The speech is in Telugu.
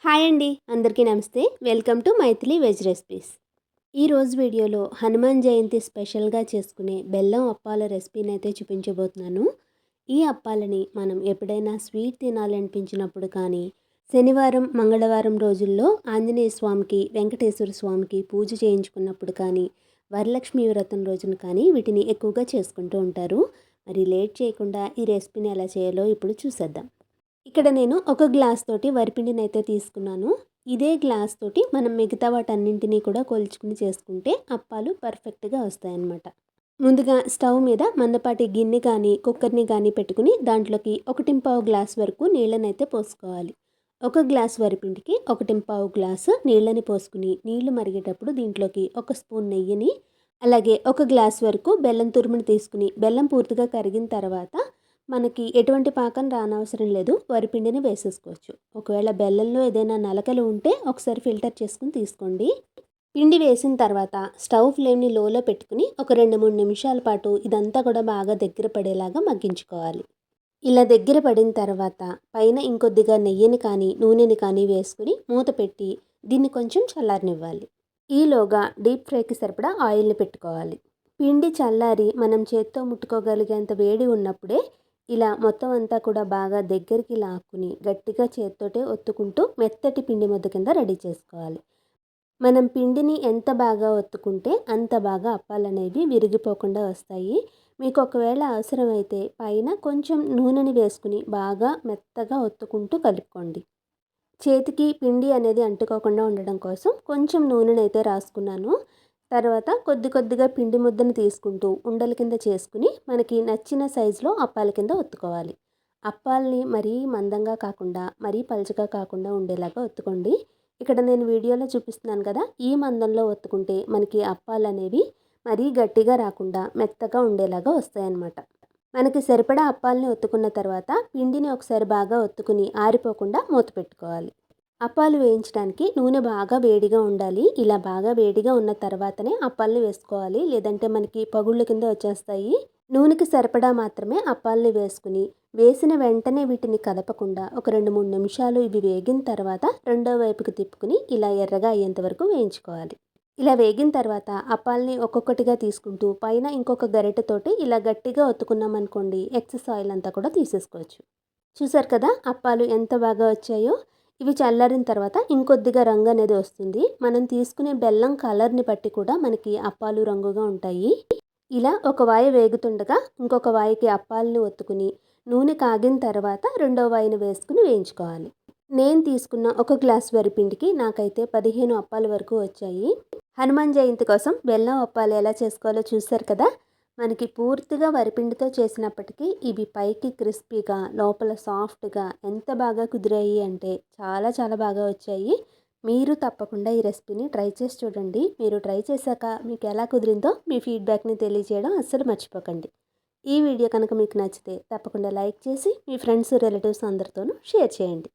హాయ్ అండి, అందరికీ నమస్తే. Welcome to Maithili veg recipes. ఈరోజు వీడియోలో హనుమాన్ జయంతి స్పెషల్గా చేసుకునే బెల్లం అప్పాల రెసిపీని అయితే చూపించబోతున్నాను. ఈ అప్పాలని మనం ఎప్పుడైనా స్వీట్ తినాలనిపించినప్పుడు కానీ, శనివారం మంగళవారం రోజుల్లో ఆంజనేయ స్వామికి వెంకటేశ్వర స్వామికి పూజ చేయించుకున్నప్పుడు కానీ, వరలక్ష్మి వ్రతం రోజున కానీ వీటిని ఎక్కువగా చేసుకుంటూ ఉంటారు. మరి లేట్ చేయకుండా ఈ రెసిపీని ఎలా చేయాలో ఇప్పుడు చూసేద్దాం. ఇక్కడ నేను ఒక గ్లాస్ తోటి వరిపిండిని అయితే తీసుకున్నాను. ఇదే గ్లాస్ తోటి మనం మిగతా వాటన్నింటినీ కూడా కొలుచుకుని చేసుకుంటే అప్పాలు పర్ఫెక్ట్గా వస్తాయన్నమాట. ముందుగా స్టవ్ మీద మందపాటి గిన్నె కానీ కుక్కర్ని కానీ పెట్టుకుని దాంట్లోకి 1.5 గ్లాస్ వరకు నీళ్ళనైతే పోసుకోవాలి. ఒక గ్లాస్ వరిపిండికి 1.5 గ్లాసు నీళ్ళని పోసుకుని నీళ్లు మరిగేటప్పుడు దీంట్లోకి 1 స్పూన్ నెయ్యిని, అలాగే 1 గ్లాస్ వరకు బెల్లం తురుముని తీసుకుని బెల్లం పూర్తిగా కరిగిన తర్వాత మనకి ఎటువంటి పాకం రానవసరం లేదు, వరిపిండిని వేసేసుకోవచ్చు. ఒకవేళ బెల్లంలో ఏదైనా నలకలు ఉంటే ఒకసారి ఫిల్టర్ చేసుకుని తీసుకోండి. పిండి వేసిన తర్వాత స్టవ్ ఫ్లేమ్ని లోలో పెట్టుకుని ఒక 2-3 నిమిషాల పాటు ఇదంతా కూడా బాగా దగ్గర పడేలాగా మగ్గించుకోవాలి. ఇలా దగ్గర పడిన తర్వాత పైన ఇంకొద్దిగా నెయ్యిని కానీ నూనెని కానీ వేసుకుని మూత పెట్టి దీన్ని కొంచెం చల్లారనివ్వాలి. ఈలోగా డీప్ ఫ్రైకి సరిపడా ఆయిల్ని పెట్టుకోవాలి. పిండి చల్లారి మనం చేత్తో ముట్టుకోగలిగేంత వేడి ఉన్నప్పుడే ఇలా మొత్తం అంతా కూడా బాగా దగ్గరికి లాక్కుని గట్టిగా చేత్తోటే ఒత్తుకుంటూ మెత్తటి పిండి ముద్ద కింద రెడీ చేసుకోవాలి. మనం పిండిని ఎంత బాగా ఒత్తుకుంటే అంత బాగా అప్పాలనేవి విరిగిపోకుండా వస్తాయి. మీకు ఒకవేళ అవసరమైతే పైన కొంచెం నూనెని వేసుకుని బాగా మెత్తగా ఒత్తుకుంటూ కలుపుకోండి. చేతికి పిండి అనేది అంటుకోకుండా ఉండడం కోసం కొంచెం నూనెనైతే రాసుకున్నాను. తర్వాత కొద్దిగా పిండి ముద్దను తీసుకుంటూ ఉండల కింద చేసుకుని మనకి నచ్చిన సైజులో అప్పాల కింద ఒత్తుకోవాలి. అప్పాలని మరీ మందంగా కాకుండా మరీ పలుచగా కాకుండా ఉండేలాగా ఒత్తుకోండి. ఇక్కడ నేను వీడియోలో చూపిస్తున్నాను కదా, ఈ మందంలో ఒత్తుకుంటే మనకి అప్పాలు అనేవి మరీ గట్టిగా రాకుండా మెత్తగా ఉండేలాగా వస్తాయన్నమాట. మనకి సరిపడా అప్పాలని ఒత్తుకున్న తర్వాత పిండిని ఒకసారి బాగా ఒత్తుకుని ఆరిపోకుండా మూత పెట్టుకోవాలి. అప్పాలు వేయించడానికి నూనె బాగా వేడిగా ఉండాలి. ఇలా బాగా వేడిగా ఉన్న తర్వాతనే అప్పాలని వేసుకోవాలి, లేదంటే మనకి పగుళ్ళ కింద వచ్చేస్తాయి. నూనెకి సరిపడా మాత్రమే అప్పాలని వేసుకుని వేసిన వెంటనే వీటిని కదపకుండా ఒక 2-3 నిమిషాలు ఇవి వేగిన తర్వాత రెండో వైపుకి తిప్పుకుని ఇలా ఎర్రగా అయ్యేంత వరకు వేయించుకోవాలి. ఇలా వేగిన తర్వాత అప్పాలని ఒక్కొక్కటిగా తీసుకుంటూ పైన ఇంకొక గరిటెతోటి ఇలా గట్టిగా ఒత్తుకున్నాం అనుకోండి, ఎక్సెస్ ఆయిల్ అంతా కూడా తీసేసుకోవచ్చు. చూసారు కదా అప్పాలు ఎంత బాగా వచ్చాయో. ఇవి చల్లారిన తర్వాత ఇంకొద్దిగా రంగు అనేది వస్తుంది. మనం తీసుకునే బెల్లం కలర్ని బట్టి కూడా మనకి అప్పాలు రంగుగా ఉంటాయి. ఇలా ఒక వాయి వేగుతుండగా ఇంకొక వాయికి అప్పాలని ఒత్తుకుని నూనె కాగిన తర్వాత రెండో వాయిని వేసుకుని వేయించుకోవాలి. నేను తీసుకున్న ఒక గ్లాస్ వరిపిండికి నాకైతే 15 అప్పాల వరకు వచ్చాయి. హనుమాన్ జయంతి కోసం బెల్లం అప్పాలు ఎలా చేసుకోవాలో చూసారు కదా. మనకి పూర్తిగా వరిపిండితో చేసినప్పటికీ ఇవి పైకి క్రిస్పీగా లోపల సాఫ్ట్గా ఎంత బాగా కుదిరాయి అంటే చాలా బాగా వచ్చాయి. మీరు తప్పకుండా ఈ రెసిపీని ట్రై చేసి చూడండి. మీరు ట్రై చేశాక మీకు ఎలా కుదిరిందో మీ ఫీడ్బ్యాక్ని తెలియజేయడం అస్సలు మర్చిపోకండి. ఈ వీడియో కనుక మీకు నచ్చితే తప్పకుండా లైక్ చేసి మీ ఫ్రెండ్స్ రిలేటివ్స్ అందరితోనూ షేర్ చేయండి.